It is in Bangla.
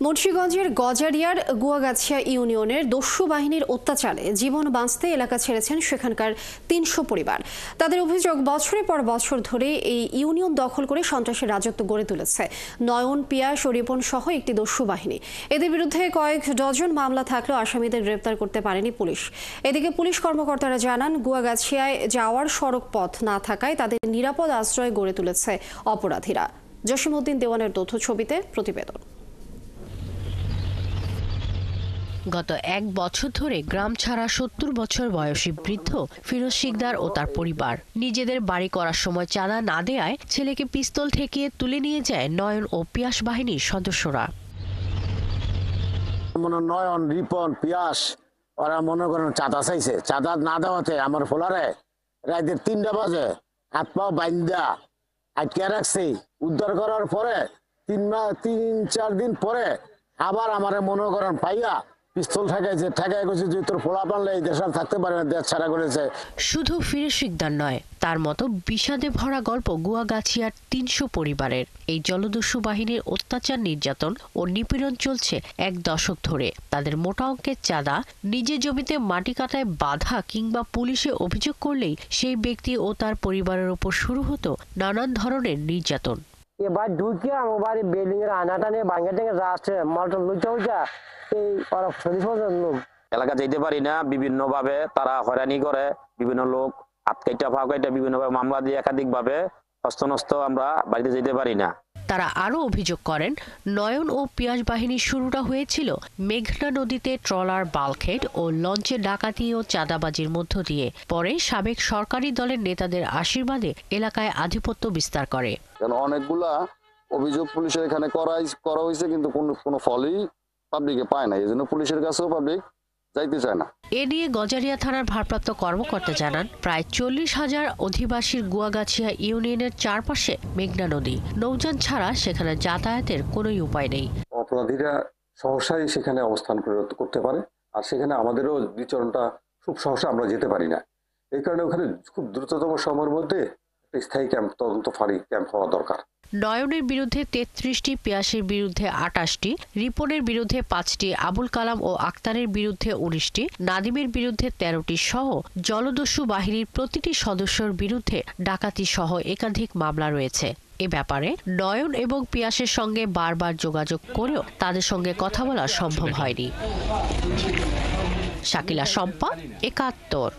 মুন্সিগঞ্জের গজারিয়ার গুয়াগাছিয়া ইউনিয়নের দস্যু বাহিনীর অত্যাচারে জীবন বাঁচতে এলাকা ছেড়েছেন সেখানকার ৩০০ পরিবার। তাদের অভিযোগ, বছরের পর বছর ধরে এই ইউনিয়ন দখল করে সন্ত্রাসের রাজত্ব গড়ে তুলেছে নয়ন, পিয়াস ও রিপন সহ একটি দস্যু বাহিনী। এদের বিরুদ্ধে কয়েক ডজন মামলা থাকলেও আসামিদের গ্রেপ্তার করতে পারেনি পুলিশ। এদিকে পুলিশ কর্মকর্তারা জানান, গুয়াগাছিয়ায় যাওয়ার সড়ক পথ না থাকায় তাদের নিরাপদ আশ্রয় গড়ে তুলেছে অপরাধীরা। জসিমউদ্দিন দেওয়ানের তথ্য ছবিতে প্রতিবেদন। গত এক বছর ধরে গ্রাম ছাড়া ৭০ বছর বয়সী বৃদ্ধ ফিরোজ শিকদার ও তার পরিবার নিজেদের বাড়ি করার সময় চাঁদা না দেয়ায় ছেলেকে পিস্তল ঠেকিয়ে তুলে নিয়ে যায় নয়ন ও পিয়াস বাহিনীর সদস্যরা। নয়ন, রিপন, পিয়াস ওরা মনে করেন চাঁদা চাইছে, চাঁদা না দেওয়াতে আমার ফোলারে রাতের ৩টা বাজে হাত পাও বাইন্দা আটকে রাখছে। উদ্ধার করার পরে ৩-৪ দিন পরে আবার আমার মনে করেন পাইয়া পিস্তল ঠেকাই গেছে যে তোর ফোলা পানলে এই দেশ থাকতে পারে না, দেশ ছাড়া করেছে। শুধু ফিরোজ শিকদার নয়, তার মতো বিষাদে ভরা গল্প গুয়াগাছিয়ার ৩০০ পরিবারের। এই জলদস্যু বাহিনীর অত্যাচার, নির্যাতন ও নিপীড়ন চলছে এক দশক ধরে। তাদের মোটা অঙ্কের চাঁদা, নিজের জমিতে মাটি কাটায় বাধা কিংবা পুলিশে অভিযোগ করলেই সেই ব্যক্তি ও তার পরিবারের ওপর শুরু হতো নানান ধরনের নির্যাতন। এবার ঢুকিয়ে আমার বাড়ি বিল্ডিং এর আয়নাটা নিয়ে ভাঙে টেঙে যাচ্ছে, মালটা লুচা উঠা এই লোক এলাকা যেতে পারি না। বিভিন্ন ভাবে তারা হয়রানি করে, বিভিন্ন লোক হাত কাইটা পা কাইটা বিভিন্ন ভাবে মামলা দিয়ে একাধিক ভাবে হস্তনস্ত আমরা বাড়িতে যেতে পারি না। তারা আরও অভিযোগ করেন, নয়ন ও পিয়াস বাহিনীর শুরুটা হয়েছিল মেঘনা নদীতে ট্রলার, বাল্কহেড ও লঞ্চে ডাকাতি ও চাঁদাবাজির মধ্য দিয়ে। পরে সাবেক সরকারি দলের নেতাদের আশীর্বাদে এলাকায় আধিপত্য বিস্তার করে। অনেকগুলা অভিযোগ পুলিশের এখানে করা হয়েছে, কিন্তু কোনো ফলই পাবলিকে পায় না। এই জন্য পুলিশের কাছেও পাবলিক যাইতে চায় না। এ নিয়ে গজারিয়া থানার ভারপ্রাপ্ত কর্মকর্তা জানান, প্রায় ৪০,০০০ অধিবাসীর গুয়াগাছিয়া ইউনিয়নের চারপাশে মেঘনা নদী। নৌযান ছাড়া সেখানে যাতায়াতের কোনো উপায় নেই। অপরাধীরা সহসাই সেখানে অবস্থান করতে পারে, আর সেখানে আমাদেরও বিচরণটা খুব সহসা আমরা যেতে পারি না। এই কারণে ওখানে খুব দ্রুততম সময়ের মধ্যে একটা স্থায়ী ক্যাম্প, তদন্ত ফাঁড়ি ক্যাম্প হওয়া দরকার। নয়নের বিরুদ্ধে ৩৩টি, পিয়াসের বিরুদ্ধে ২৮টি, রিপনের বিরুদ্ধে ৫টি, আবুল কালাম ও আক্তারের বিরুদ্ধে ১৯টি, নাদিমের বিরুদ্ধে ১৩টি সহ জলদস্যু বাহিনীর প্রতিটি সদস্যের বিরুদ্ধে ডাকাতি সহ একাধিক মামলা রয়েছে। এ ব্যাপারে নয়ন এবং পিয়াসের সঙ্গে বারবার যোগাযোগ করেও তাদের সঙ্গে কথা বলা সম্ভব হয়নি। শাকিলা শম্পা, একাত্তর।